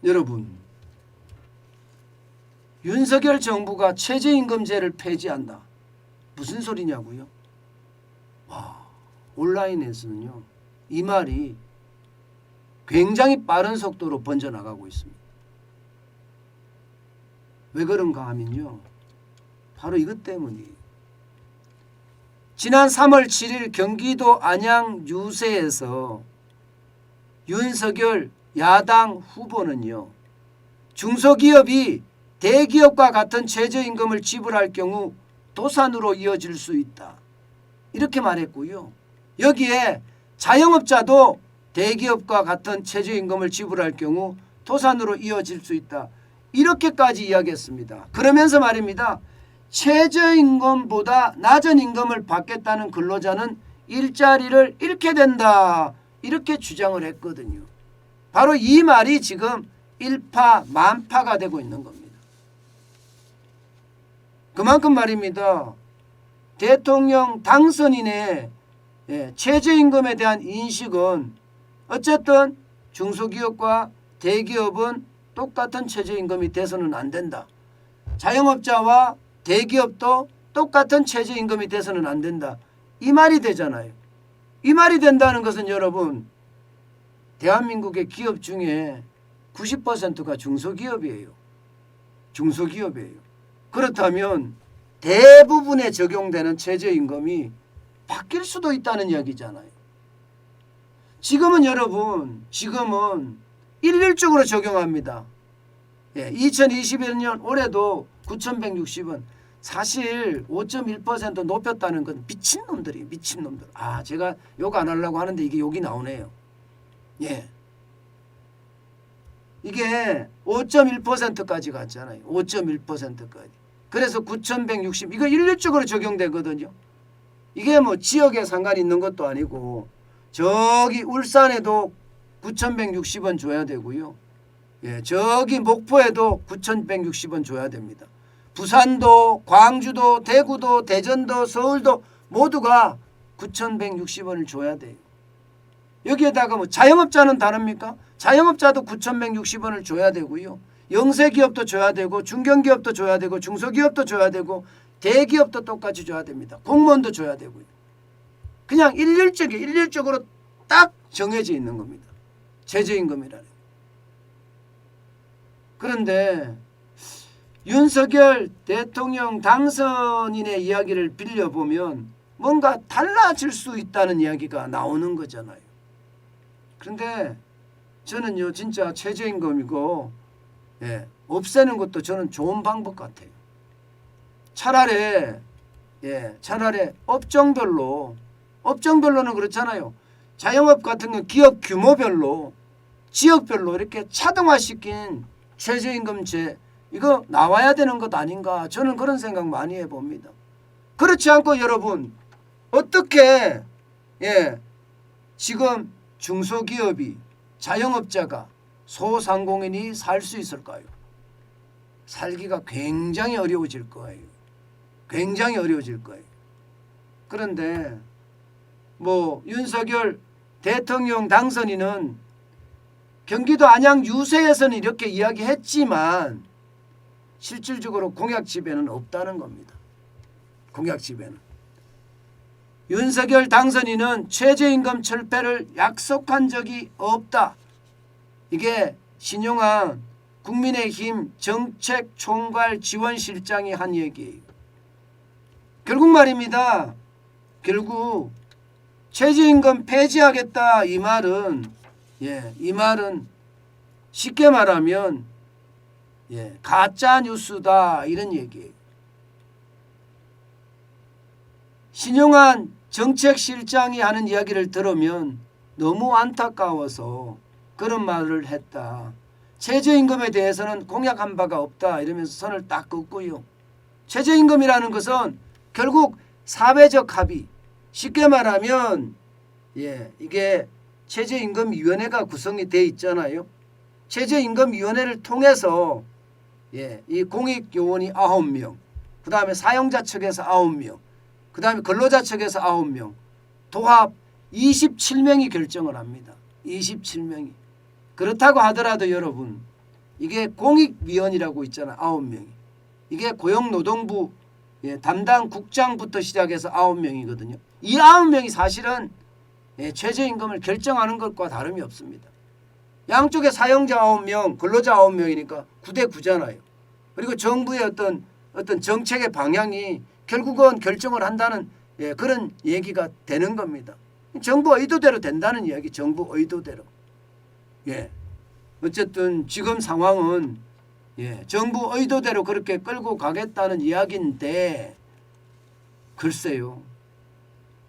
여러분, 윤석열 정부가 최저임금제를 폐지한다. 무슨 소리냐고요? 와, 온라인에서는요, 이 말이 굉장히 빠른 속도로 번져나가고 있습니다. 왜 그런가 하면요, 바로 이것 때문이에요. 지난 3월 7일 경기도 안양 유세에서 윤석열 야당 후보는요, 중소기업이 대기업과 같은 최저임금을 지불할 경우 도산으로 이어질 수 있다, 이렇게 말했고요. 여기에 자영업자도 대기업과 같은 최저임금을 지불할 경우 도산으로 이어질 수 있다, 이렇게까지 이야기했습니다. 그러면서 말입니다. 최저임금보다 낮은 임금을 받겠다는 근로자는 일자리를 잃게 된다, 이렇게 주장을 했거든요. 바로 이 말이 지금 일파만파가 되고 있는 겁니다. 그만큼 말입니다. 대통령 당선인의 최저임금에 대한 인식은 어쨌든 중소기업과 대기업은 똑같은 최저임금이 돼서는 안 된다. 자영업자와 대기업도 똑같은 최저임금이 돼서는 안 된다. 이 말이 되잖아요. 이 말이 된다는 것은 여러분, 대한민국의 기업 중에 90%가 중소기업이에요. 중소기업이에요. 그렇다면 대부분에 적용되는 최저임금이 바뀔 수도 있다는 이야기잖아요. 지금은 여러분, 지금은 일률적으로 적용합니다. 2021년 올해도 9,160원. 사실 5.1% 높였다는 건 미친놈들이에요. 미친놈들. 아, 제가 욕 안 하려고 하는데 이게 욕이 나오네요. 예. 이게 5.1%까지 갔잖아요. 5.1%까지. 그래서 9,160, 이거 일률적으로 적용되거든요. 이게 뭐 지역에 상관이 있는 것도 아니고, 저기 울산에도 9,160원 줘야 되고요. 예, 저기 목포에도 9,160원 줘야 됩니다. 부산도, 광주도, 대구도, 대전도, 서울도 모두가 9,160원을 줘야 돼요. 여기에다가 뭐 자영업자는 다릅니까? 자영업자도 9,160원을 줘야 되고요. 영세기업도 줘야 되고, 중견기업도 줘야 되고, 중소기업도 줘야 되고, 대기업도 똑같이 줘야 됩니다. 공무원도 줘야 되고요. 그냥 일률적으로 딱 정해져 있는 겁니다. 최저임금이라는. 그런데 윤석열 대통령 당선인의 이야기를 빌려보면 뭔가 달라질 수 있다는 이야기가 나오는 거잖아요. 그런데 저는요, 진짜 최저임금이고, 없애는 것도 저는 좋은 방법 같아요. 차라리 업종별로는 그렇잖아요. 자영업 같은 건 기업 규모별로, 지역별로 이렇게 차등화시킨 최저임금제, 이거 나와야 되는 것 아닌가, 저는 그런 생각 많이 해봅니다. 그렇지 않고 여러분, 어떻게 지금 중소기업이, 자영업자가, 소상공인이 살 수 있을까요? 살기가 굉장히 어려워질 거예요. 굉장히 어려워질 거예요. 그런데 뭐 윤석열 대통령 당선인은 경기도 안양 유세에서는 이렇게 이야기했지만 실질적으로 공약집에는 없다는 겁니다. 공약집에는. 윤석열 당선인은 최저임금 철폐를 약속한 적이 없다. 이게 신용한 국민의힘 정책총괄지원실장이 한 얘기예요. 결국 말입니다. 결국 최저임금 폐지하겠다, 이 말은 쉽게 말하면 가짜 뉴스다, 이런 얘기예요. 신용한 정책실장이 하는 이야기를 들으면 너무 안타까워서 그런 말을 했다. 최저임금에 대해서는 공약한 바가 없다, 이러면서 선을 딱 긋고요. 최저임금이라는 것은 결국 사회적 합의, 쉽게 말하면 이게 최저임금위원회가 구성이 돼 있잖아요. 최저임금위원회를 통해서 이 공익요원이 9명, 그 다음에 사용자 측에서 9명, 그 다음에 근로자 측에서 9명, 도합 27명이 결정을 합니다. 27명이. 그렇다고 하더라도 여러분, 이게 공익위원이라고 있잖아. 9명이. 이게 고용노동부 담당 국장부터 시작해서 9명이거든요. 이 9명이 사실은 최저임금을 결정하는 것과 다름이 없습니다. 양쪽에 사용자 9명, 근로자 9명이니까 9대 9잖아요. 그리고 정부의 어떤 정책의 방향이 결국은 결정을 한다는 그런 얘기가 되는 겁니다. 정부 의도대로 된다는 이야기, 정부 의도대로. 어쨌든 지금 상황은 정부 의도대로 그렇게 끌고 가겠다는 이야기인데 글쎄요.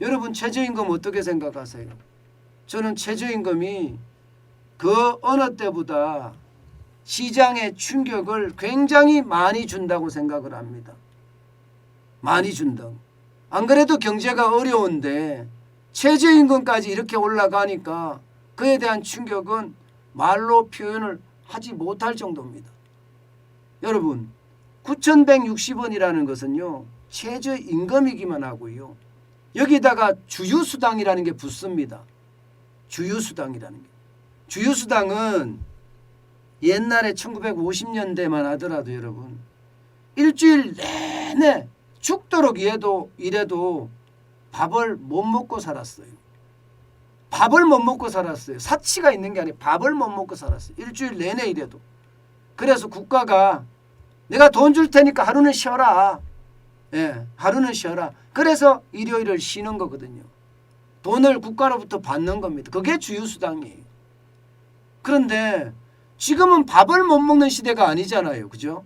여러분 최저임금 어떻게 생각하세요? 저는 최저임금이 그 어느 때보다 시장의 충격을 굉장히 많이 준다고 생각을 합니다. 많이 준다고. 안 그래도 경제가 어려운데 최저임금까지 이렇게 올라가니까 그에 대한 충격은 말로 표현을 하지 못할 정도입니다. 여러분 9,160원이라는 것은요. 최저임금이기만 하고요. 여기다가 주휴수당이라는 게 붙습니다. 주휴수당이라는 게. 주휴수당은 옛날에 1950년대만 하더라도 여러분 일주일 내내 죽도록 일해도 밥을 못 먹고 살았어요. 밥을 못 먹고 살았어요. 사치가 있는 게 아니라 밥을 못 먹고 살았어요. 일주일 내내 일해도. 그래서 국가가 내가 돈 줄 테니까 하루는 쉬어라. 하루는 쉬어라. 그래서 일요일을 쉬는 거거든요. 돈을 국가로부터 받는 겁니다. 그게 주휴수당이에요. 그런데 지금은 밥을 못 먹는 시대가 아니잖아요. 그죠?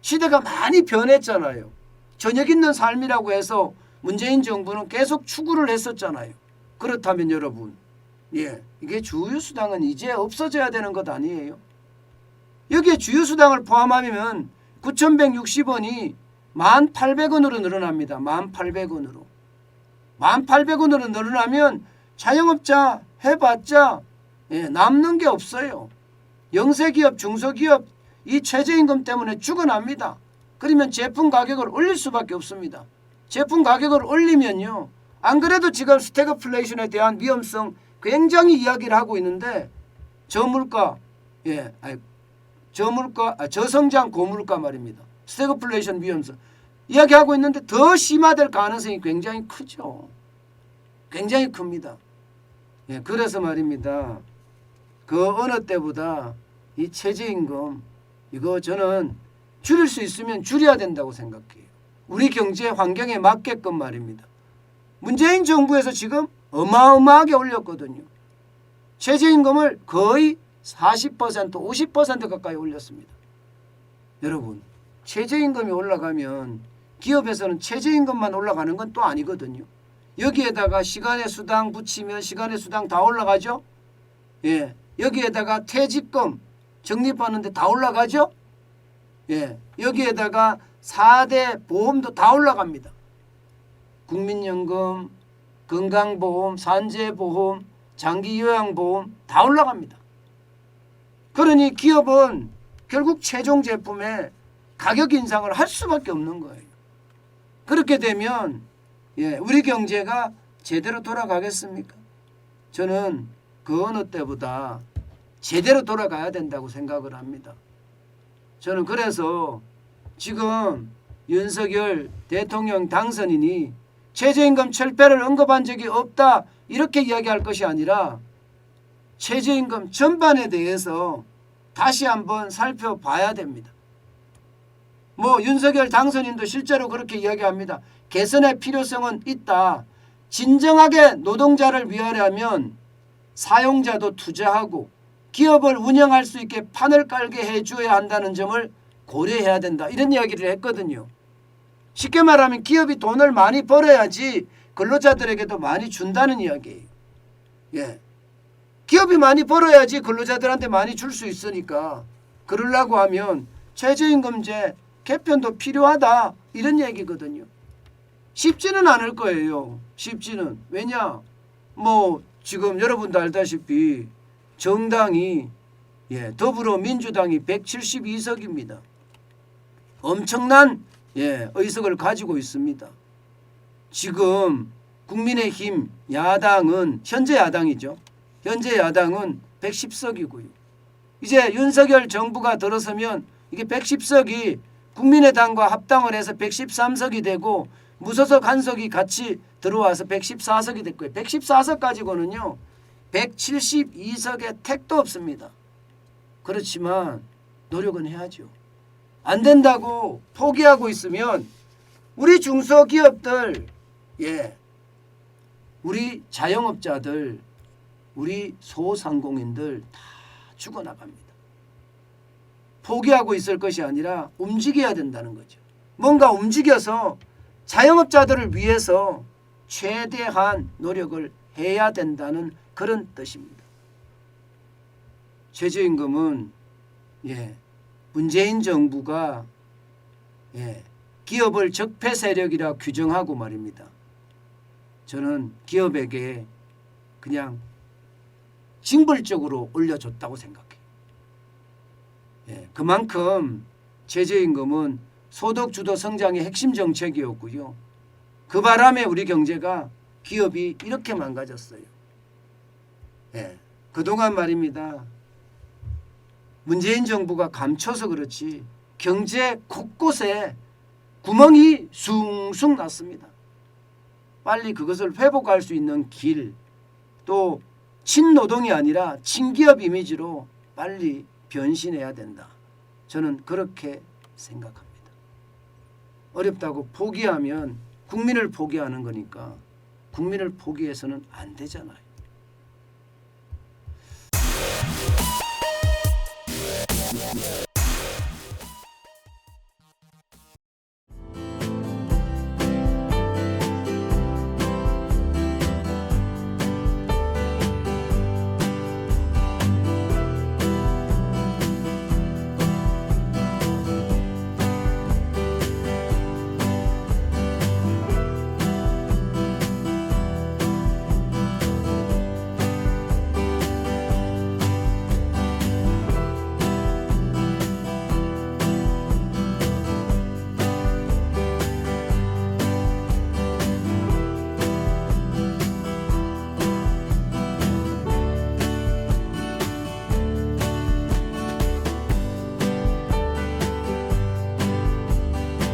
시대가 많이 변했잖아요. 저녁 있는 삶이라고 해서 문재인 정부는 계속 추구를 했었잖아요. 그렇다면 여러분 이게 주휴수당은 이제 없어져야 되는 것 아니에요? 여기에 주휴수당을 포함하면 9,160원이 1,800원으로 늘어납니다. 1,800원으로. 1,800원으로 늘어나면 자영업자 해봤자 남는 게 없어요. 영세기업, 중소기업 이 최저임금 때문에 죽어납니다. 그러면 제품 가격을 올릴 수밖에 없습니다. 제품 가격을 올리면요. 안 그래도 지금 스태그플레이션에 대한 위험성 굉장히 이야기를 하고 있는데 저성장 고물가 말입니다. 스태그플레이션 위험성 이야기하고 있는데 더 심화될 가능성이 굉장히 크죠. 굉장히 큽니다. 그래서 말입니다. 그 어느 때보다 이 최저임금 이거 저는 줄일 수 있으면 줄여야 된다고 생각해요. 우리 경제 환경에 맞게끔 말입니다. 문재인 정부에서 지금 어마어마하게 올렸거든요. 최저임금을 거의 40%, 50% 가까이 올렸습니다. 여러분 최저임금이 올라가면 기업에서는 최저임금만 올라가는 건 또 아니거든요. 여기에다가 시간의 수당 붙이면 시간의 수당 다 올라가죠. 여기에다가 퇴직금 적립하는데 다 올라가죠. 여기에다가 4대 보험도 다 올라갑니다. 국민연금, 건강보험, 산재보험, 장기요양보험 다 올라갑니다. 그러니 기업은 결국 최종 제품에 가격 인상을 할 수밖에 없는 거예요. 그렇게 되면 우리 경제가 제대로 돌아가겠습니까? 저는 그 어느 때보다 제대로 돌아가야 된다고 생각을 합니다. 저는 그래서 지금 윤석열 대통령 당선인이 최저임금 철폐를 언급한 적이 없다 이렇게 이야기할 것이 아니라 최저임금 전반에 대해서 다시 한번 살펴봐야 됩니다. 윤석열 당선인도 실제로 그렇게 이야기합니다. 개선의 필요성은 있다. 진정하게 노동자를 위하려면 사용자도 투자하고 기업을 운영할 수 있게 판을 깔게 해줘야 한다는 점을 고려해야 된다. 이런 이야기를 했거든요. 쉽게 말하면 기업이 돈을 많이 벌어야지 근로자들에게도 많이 준다는 이야기예요. 기업이 많이 벌어야지 근로자들한테 많이 줄 수 있으니까 그러려고 하면 최저임금제 개편도 필요하다. 이런 얘기거든요. 쉽지는 않을 거예요. 쉽지는. 왜냐? 지금 여러분도 알다시피 정당이 더불어민주당이 172석입니다. 엄청난 의석을 가지고 있습니다. 지금 국민의힘 야당은 현재 야당이죠. 현재 야당은 110석이고요. 이제 윤석열 정부가 들어서면 이게 110석이 국민의당과 합당을 해서 113석이 되고 무소속 한석이 같이 들어와서 114석이 됐고요. 114석 가지고는요. 172석의 택도 없습니다. 그렇지만 노력은 해야죠. 안 된다고 포기하고 있으면 우리 중소기업들, 우리 자영업자들, 우리 소상공인들 다 죽어나갑니다. 포기하고 있을 것이 아니라 움직여야 된다는 거죠. 뭔가 움직여서 자영업자들을 위해서 최대한 노력을 해야 된다는 그런 뜻입니다. 최저임금은 문재인 정부가 기업을 적폐 세력이라 규정하고 말입니다. 저는 기업에게 그냥 징벌적으로 올려줬다고 생각해요. 그만큼 최저임금은 소득주도 성장의 핵심 정책이었고요. 그 바람에 우리 경제가 기업이 이렇게 망가졌어요. 그동안 말입니다. 문재인 정부가 감춰서 그렇지 경제 곳곳에 구멍이 숭숭 났습니다. 빨리 그것을 회복할 수 있는 길, 또 친노동이 아니라 친기업 이미지로 빨리 변신해야 된다. 저는 그렇게 생각합니다. 어렵다고 포기하면 국민을 포기하는 거니까 국민을 포기해서는 안 되잖아요.